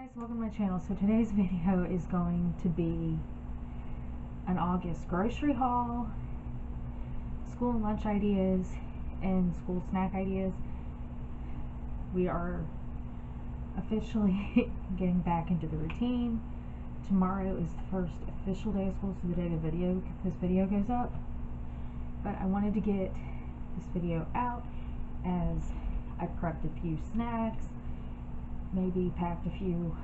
Guys, welcome to my channel. So today's video is going to be an August grocery haul, school and lunch ideas, and school snack ideas. We are officially getting back into the routine. Tomorrow is the first official day of school, so the day this video goes up. But I wanted to get this video out as I prepped a few snacks, maybe packed a few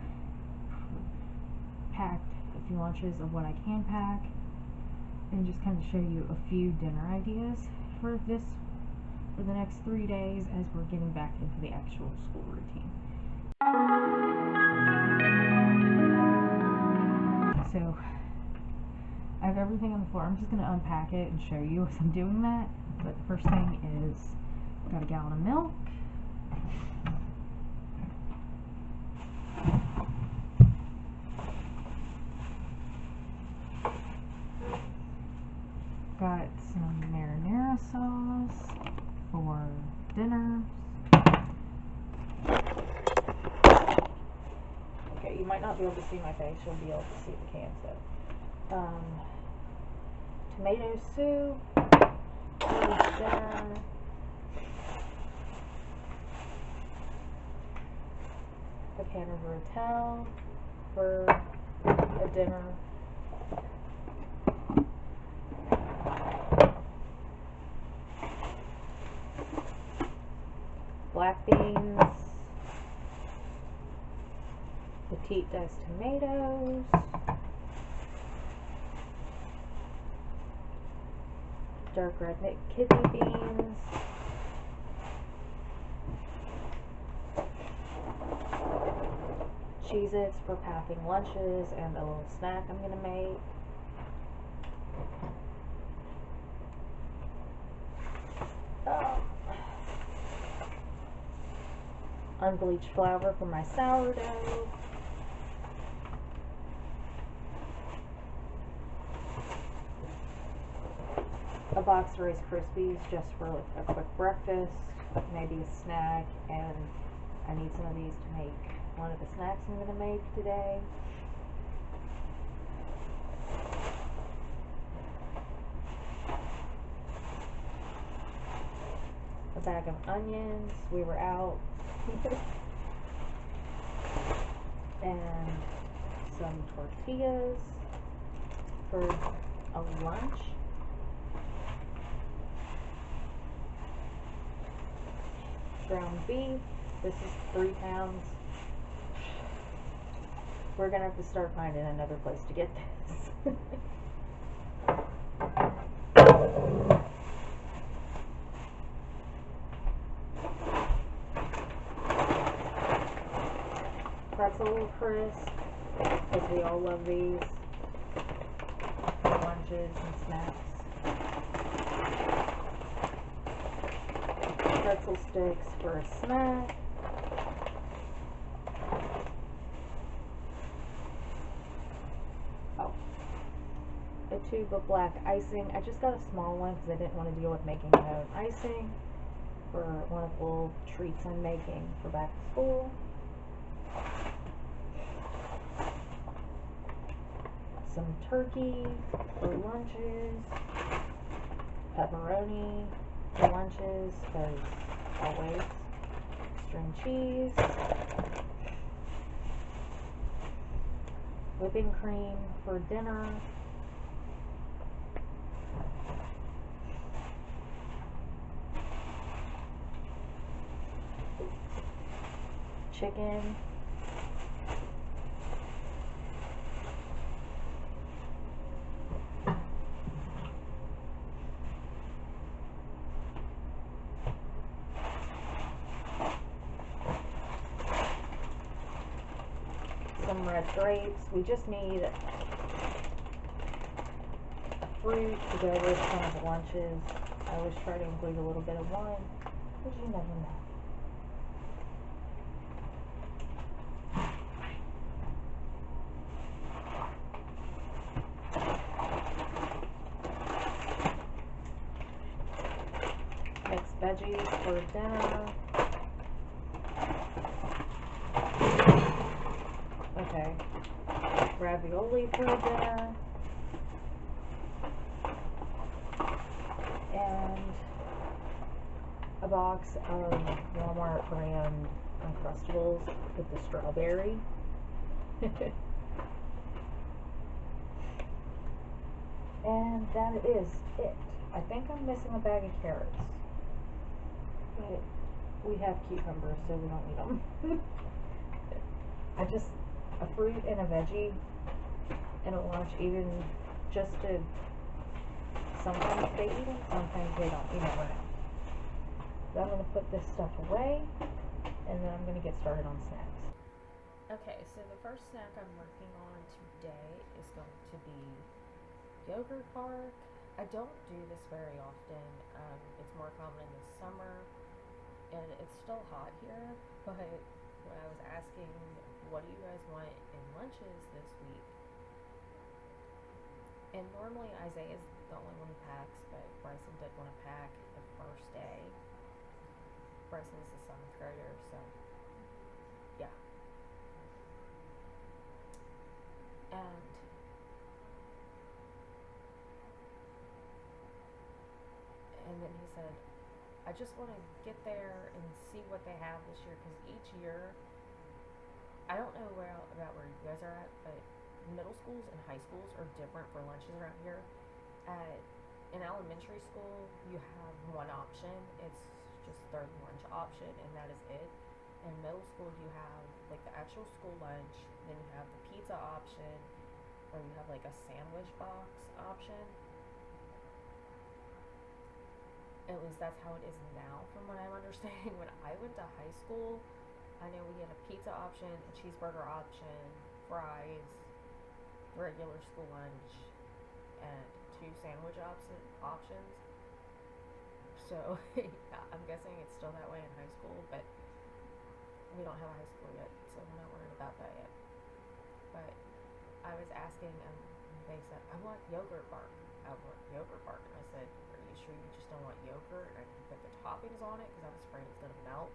lunches of what I can pack, and just kind of show you a few dinner ideas for the next 3 days as we're getting back into the actual school routine. So I have everything on the floor. I'm just going to unpack it and show you as I'm doing that. But the first thing is, I've got a gallon of milk, got some marinara sauce for dinner. Okay, you might not be able to see my face, you'll be able to see the cans though. Tomato soup for dinner. A can of Rotel for a dinner. Black beans, petite diced tomatoes, dark red kidney beans, Cheez-Its for packing lunches and a little snack I'm going to make. Unbleached flour for my sourdough. A box of Rice Krispies just for like a quick breakfast, maybe a snack, and I need some of these to make one of the snacks I'm going to make today. A bag of onions, we were out. And some tortillas for a lunch. Ground beef, this is 3 pounds. We're gonna have to start finding another place to get this. Pretzel crisp, because we all love these for lunches and snacks. Pretzel sticks for a snack. Oh, a tube of black icing. I just got a small one because I didn't want to deal with making my own icing for one of the little treats I'm making for back to school. Some turkey for lunches, pepperoni for lunches, because always, string cheese, whipping cream for dinner, chicken, some red grapes. We just need fruit to go with some of the lunches. I always try to include a little bit of wine, because you never know. Mixed veggies for dinner. ravioli for dinner. And a box of Walmart brand Uncrustables with the strawberry. And that is it. I think I'm missing a bag of carrots. But we have cucumbers, so we don't need them. A fruit and a veggie and a lunch, even just to, sometimes they eat them, sometimes they don't, you never know. But I'm going to put this stuff away, and then I'm going to get started on snacks. Okay, so the first snack I'm working on today is going to be yogurt bark. I don't do this very often. It's more common in the summer, and it's still hot here, but when I was asking what do you guys want in lunches this week, and normally Isaiah's the only one who packs, but Bryson did want to pack the first day. Bryson is a 7th grader, so yeah. And then he said, I just want to get there and see what they have this year, because each year, I don't know about where you guys are at, but middle schools and high schools are different for lunches around here. In elementary school, you have one option. It's just their lunch option, and that is it. In middle school, you have like the actual school lunch, then you have the pizza option, or you have like a sandwich box option. At least that's how it is now, from what I'm understanding. When I went to high school, I know we had a pizza option, a cheeseburger option, fries, regular school lunch, and 2 sandwich options. So, yeah, I'm guessing it's still that way in high school, but we don't have a high school yet, so we're not worried about that yet. But I was asking, and they said, I want yogurt bark. I want yogurt bark. And I said, are you sure you just don't want yogurt? I can put the toppings on it, because I was afraid it's going to melt.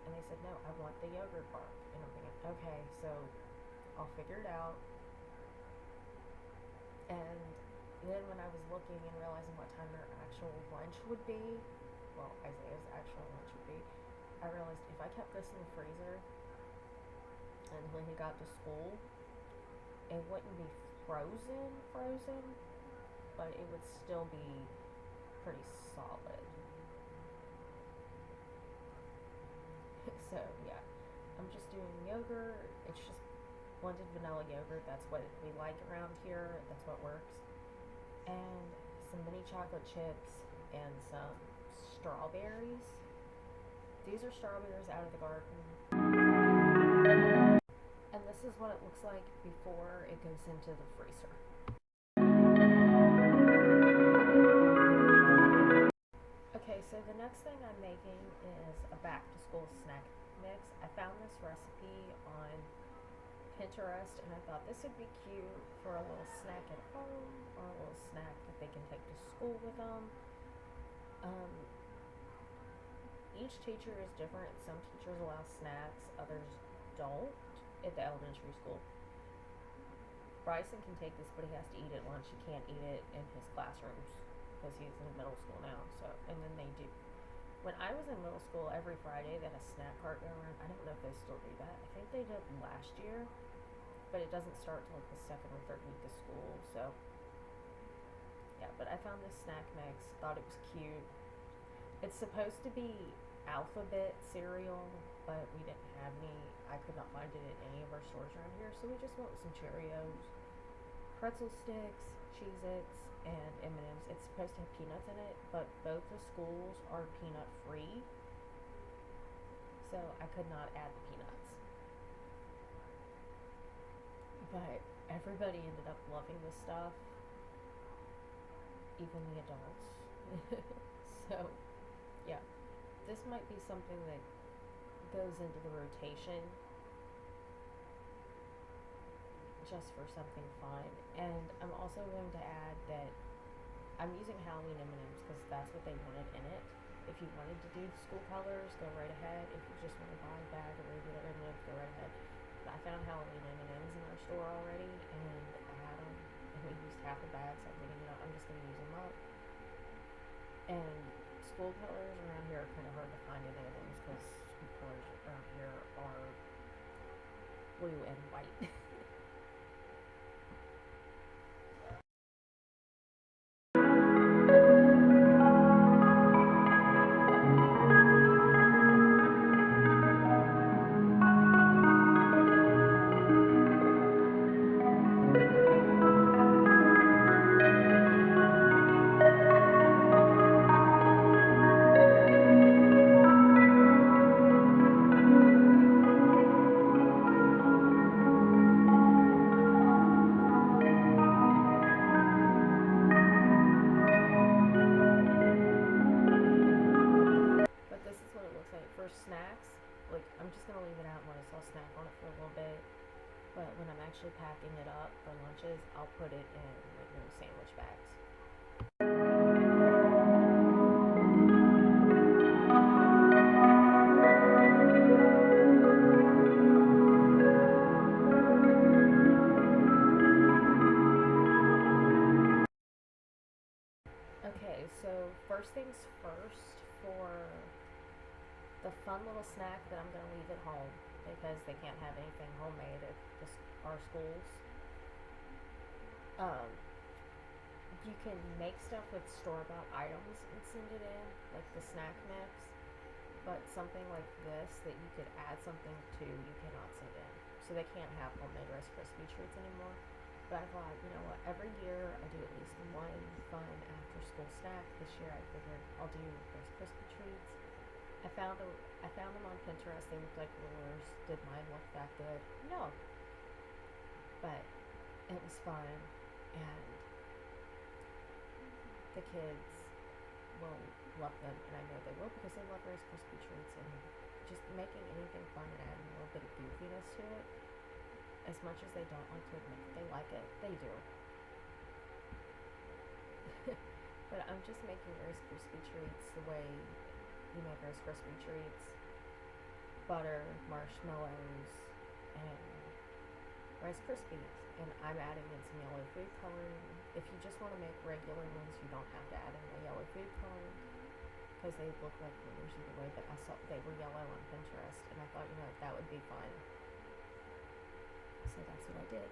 And they said, no, I want the yogurt bark. And I'm thinking, okay, so I'll figure it out. And then when I was looking and realizing what time their actual lunch would be, well, Isaiah's actual lunch would be, I realized if I kept this in the freezer until he got to school, it wouldn't be frozen, but it would still be pretty solid. So, yeah, I'm just doing yogurt. It's just blended vanilla yogurt. That's what we like around here. That's what works. And some mini chocolate chips and some strawberries. These are strawberries out of the garden. And this is what it looks like before it goes into the freezer. Okay, so the next thing I'm making is a back-to-school snack mix. I found this recipe on Pinterest, and I thought this would be cute for a little snack at home, or a little snack that they can take to school with them. Each teacher is different. Some teachers allow snacks, others don't at the elementary school. Bryson can take this, but he has to eat it at lunch. He can't eat it in his classrooms because he's in middle school now. So, and then they do. When I was in middle school, every Friday they had a snack cart going around. I don't know if they still do that. I think they did last year, but it doesn't start till like the 2nd or 3rd week of school. So, yeah. But I found this snack mix. Thought it was cute. It's supposed to be alphabet cereal, but we didn't have any. I could not find it at any of our stores around here, so we just went with some Cheerios, pretzel sticks, Cheez-Its, and M&M's. It's supposed to have peanuts in it, but both the schools are peanut free, so I could not add the peanuts. But everybody ended up loving this stuff, even the adults. So, yeah, this might be something that goes into the rotation just for something fun. And I'm also going to add that I'm using Halloween M&Ms because that's what they wanted in it. If you wanted to do school colors, go right ahead. If you just want to buy a bag of regular M&Ms, go right ahead. But I found Halloween M&Ms in our store already, and I had them, and we used half the bags. So I'm thinking, I'm just gonna use them up. And school colors around here are kind of hard to find in Evans because school colors around here are blue and white. But this is what it looks like for snacks. Like, I'm just gonna leave it out and let us all snack on it for a little bit. But when I'm actually packing it up for lunches, I'll put it in like sandwich bags. Okay, so first things first, for the fun little snack that I'm gonna leave at home because they can't have anything homemade at our schools. Um, you can make stuff with store-bought items and send it in, like the snack mix. But something like this that you could add something to, you cannot send in. So they can't have homemade Rice Krispie treats anymore. But I thought, you know what, every year I do at least one fun after school snack. This year I figured I'll do Rice Krispie treats. I found them on Pinterest. They looked like rulers. Did mine look that good? No. But it was fun, and the kids will love them, and I know they will because they love Rice Krispie treats, and just making anything fun and adding a little bit of goofiness to it. As much as they don't like to admit that they like it, they do. But I'm just making Rice Krispie treats the way you make Rice Krispie treats: butter, marshmallows, and Rice Krispies. And I'm adding in some yellow food coloring. If you just want to make regular ones, you don't have to add in the yellow food coloring because they look like rulers either way. But I saw they were yellow on Pinterest, and I thought, that would be fun. So that's what I did.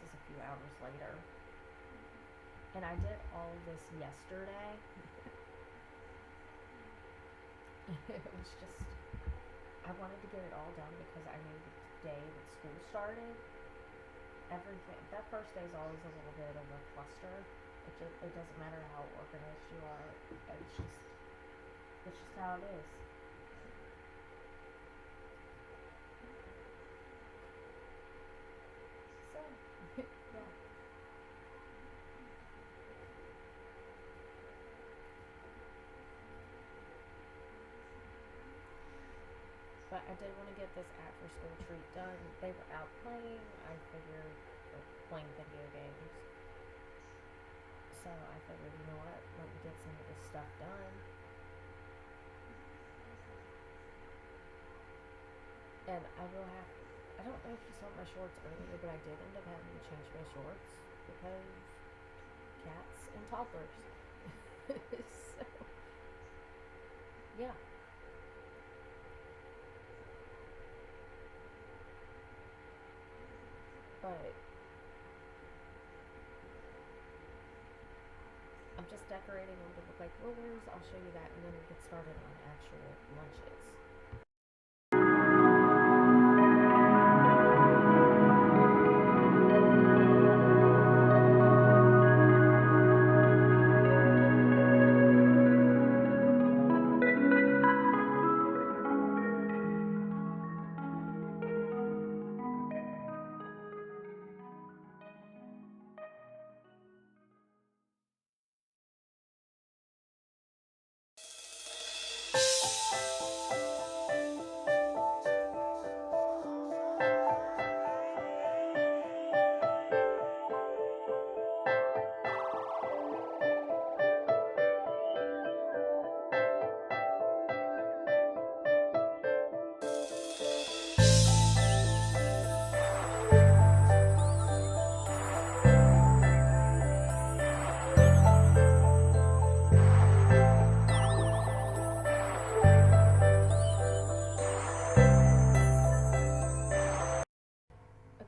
is a few hours later. And I did all this yesterday. It was just, I wanted to get it all done because I knew the day that school started, everything, that first day is always a little bit of a cluster. It doesn't matter how organized you are. It's just how it is. So, yeah. But I did want to get this after school treat done. They were out playing. I figured, or playing video games. So I figured, you know what, let me get some of this stuff done. And I don't know if you saw my shorts earlier, but I did end up having to change my shorts because cats and toddlers. So, yeah. But I'm just decorating them to look like rulers. I'll show you that, and then we'll get started on actual lunches.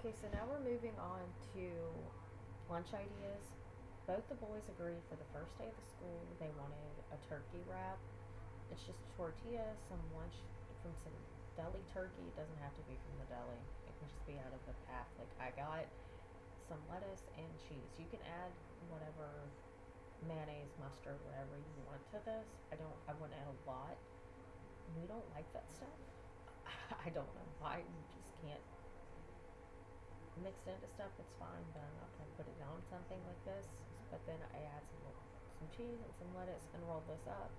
Okay, so now we're moving on to lunch ideas. Both the boys agreed for the first day of the school they wanted a turkey wrap. It's just tortilla, some lunch from some deli turkey. It doesn't have to be from the deli. It can just be out of the pack like I got. Some lettuce and cheese. You can add whatever mayonnaise, mustard, whatever you want to this. I wouldn't add a lot. We don't like that stuff. I don't know why. You just can't mixed into stuff. It's fine, but I'm not gonna put it on something like this. But then I add some cheese and some lettuce and roll this up,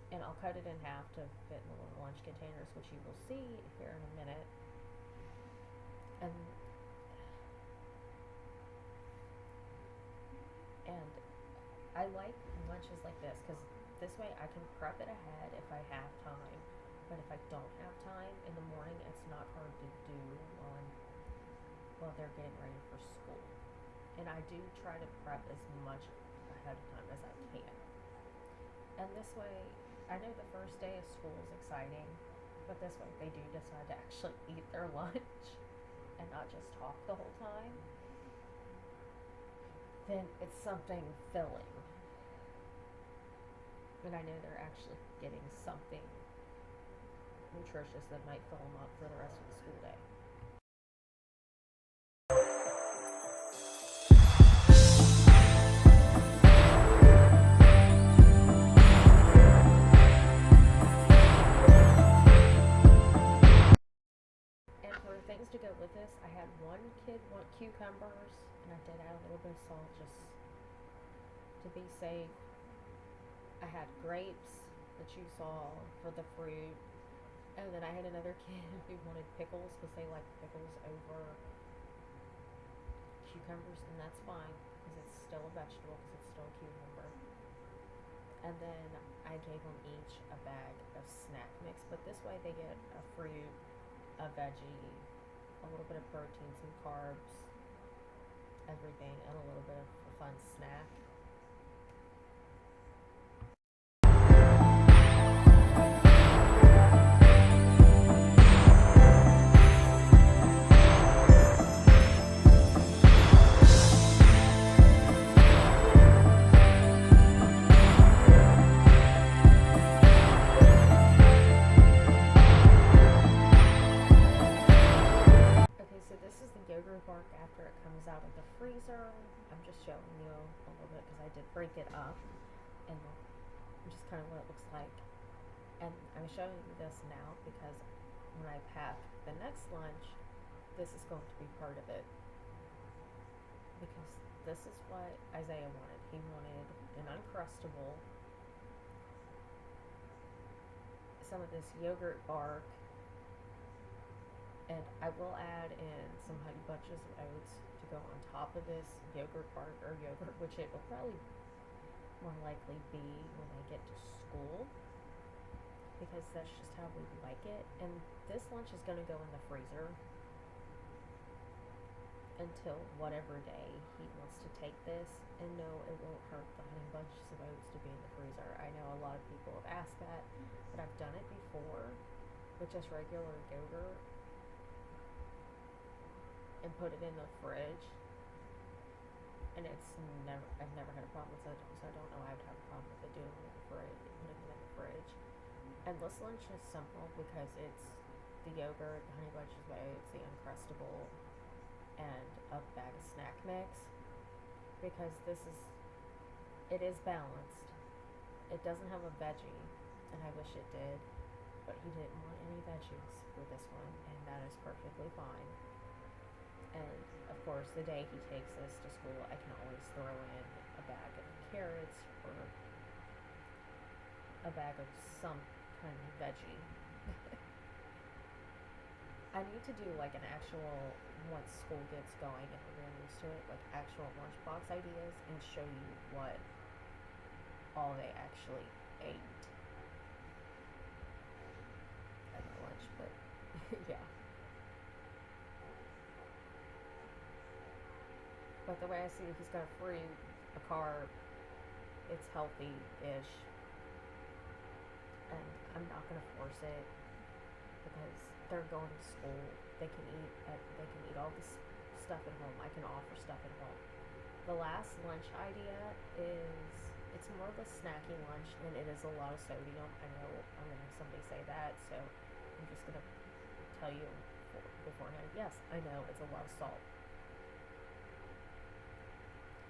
and I'll cut it in half to fit in the little lunch containers, which you will see here in a minute. And I like lunches like this because this way I can prep it ahead if I have time. But if I don't have time in the morning, it's not hard to do while they're getting ready for school. And I do try to prep as much ahead of time as I can. And this way, I know the first day of school is exciting, but this way they do decide to actually eat their lunch and not just talk the whole time, then it's something filling. And I know they're actually getting something nutritious that might fill them up for the rest of the school day. Things to go with this, I had one kid want cucumbers, and I did add a little bit of salt just to be safe. I had grapes that you saw for the fruit, and then I had another kid who wanted pickles because they like pickles over cucumbers, and that's fine because it's still a vegetable because it's still a cucumber. And then I gave them each a bag of snack mix, but this way they get a fruit, a veggie, a little bit of protein, some carbs, everything, and a little bit of a fun snack. comes out of the freezer. I'm just showing you a little bit because I did break it up, and just kind of what it looks like. And I'm showing you this now because when I pack the next lunch, this is going to be part of it. Because this is what Isaiah wanted. He wanted an Uncrustable, some of this yogurt bark, and I will add in some Honey Bunches of Oats to go on top of this yogurt bark or yogurt, which it will probably more likely be when I get to school, because that's just how we like it. And this lunch is going to go in the freezer until whatever day he wants to take this. And no, it won't hurt the Honey Bunches of Oats to be in the freezer. I know a lot of people have asked that, but I've done it before with just regular yogurt and put it in the fridge, and I've never had a problem with it, so I don't know I would have a problem with it doing it in the fridge, putting it in the fridge. And this lunch is simple because it's the yogurt, the Honey Bunches of Oats, the Uncrustable, and a bag of snack mix, because it is balanced. It doesn't have a veggie, and I wish it did, but he didn't want any veggies for this one, and that is perfectly fine. And of course, the day he takes this to school, I can always throw in a bag of carrots or a bag of some kind of veggie. I need to do like an actual, once school gets going and we're getting used to it, like actual lunchbox ideas and show you what all they actually ate at the lunch, but yeah. But the way I see it, he's got a fruit, a carb, it's healthy-ish, and I'm not going to force it because they're going to school. They can eat all this stuff at home. I can offer stuff at home. The last lunch idea is, it's more of a snacky lunch, and it is a lot of sodium. I know I'm going to have somebody say that, so I'm just going to tell you beforehand, yes, I know it's a lot of salt.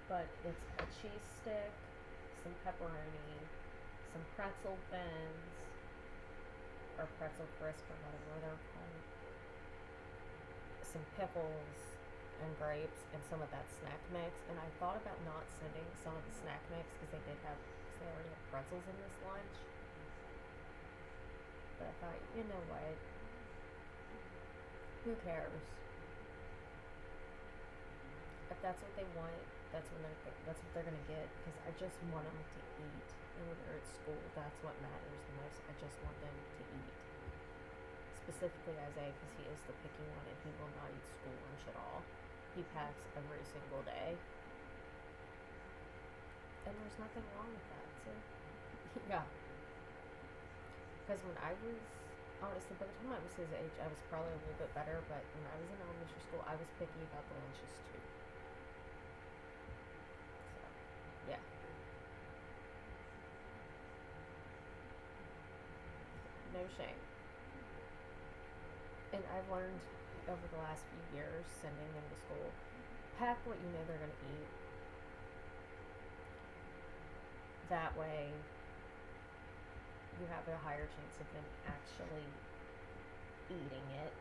But it's a cheese stick, some pepperoni, some pretzel thins, or pretzel crisp, or whatever they're called, some pickles and grapes, and some of that snack mix. And I thought about not sending some of the snack mix because they already have pretzels in this lunch. But I thought, you know what? Who cares? If that's what they want, that's what they're gonna get. Because I just want them to eat, and when they're at school, that's what matters the most. I just want them to eat. Specifically Isaiah, because he is the picky one, and he will not eat school lunch at all. He packs every single day, and there's nothing wrong with that. So yeah, because when I was, honestly, by the time I was his age, I was probably a little bit better. But when I was in elementary school, I was picky about the lunches too. Yeah. No shame. And I've learned over the last few years, sending them to school, pack what you know they're going to eat. That way, you have a higher chance of them actually eating it,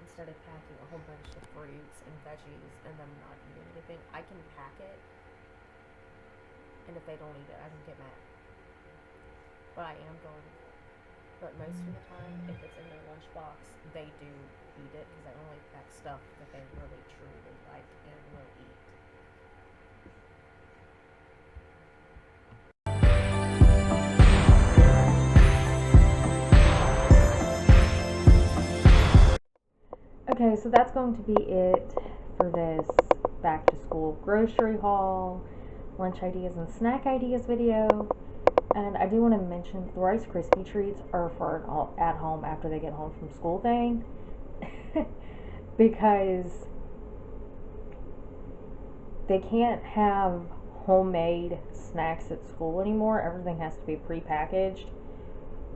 instead of packing a whole bunch of fruits and veggies and them not eating anything. I can pack it, and if they don't eat it, I can get mad. But but most of the time, if it's in their lunchbox, they do eat it, because I only pack stuff that they really truly like and will eat. Okay, so that's going to be it for this back to school grocery haul, lunch ideas and snack ideas video. And I do want to mention the Rice Krispie treats are for an at home after they get home from school thing. Because they can't have homemade snacks at school anymore. Everything has to be prepackaged.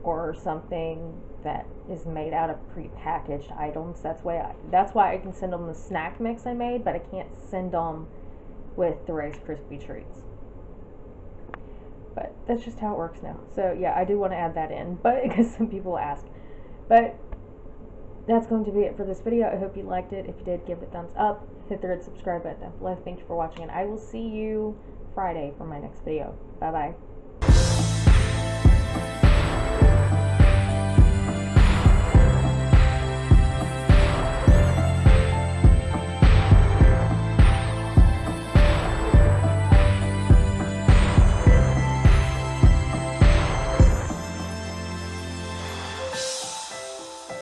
or something that is made out of prepackaged items. That's why I can send them the snack mix I made, but I can't send them with the Rice Krispie treats. But that's just how it works now. So yeah, I do want to add that in, but because some people ask. But that's going to be it for this video. I hope you liked it. If you did, give it a thumbs up. Hit the red subscribe button down below. Thank you for watching, and I will see you Friday for my next video. Bye bye.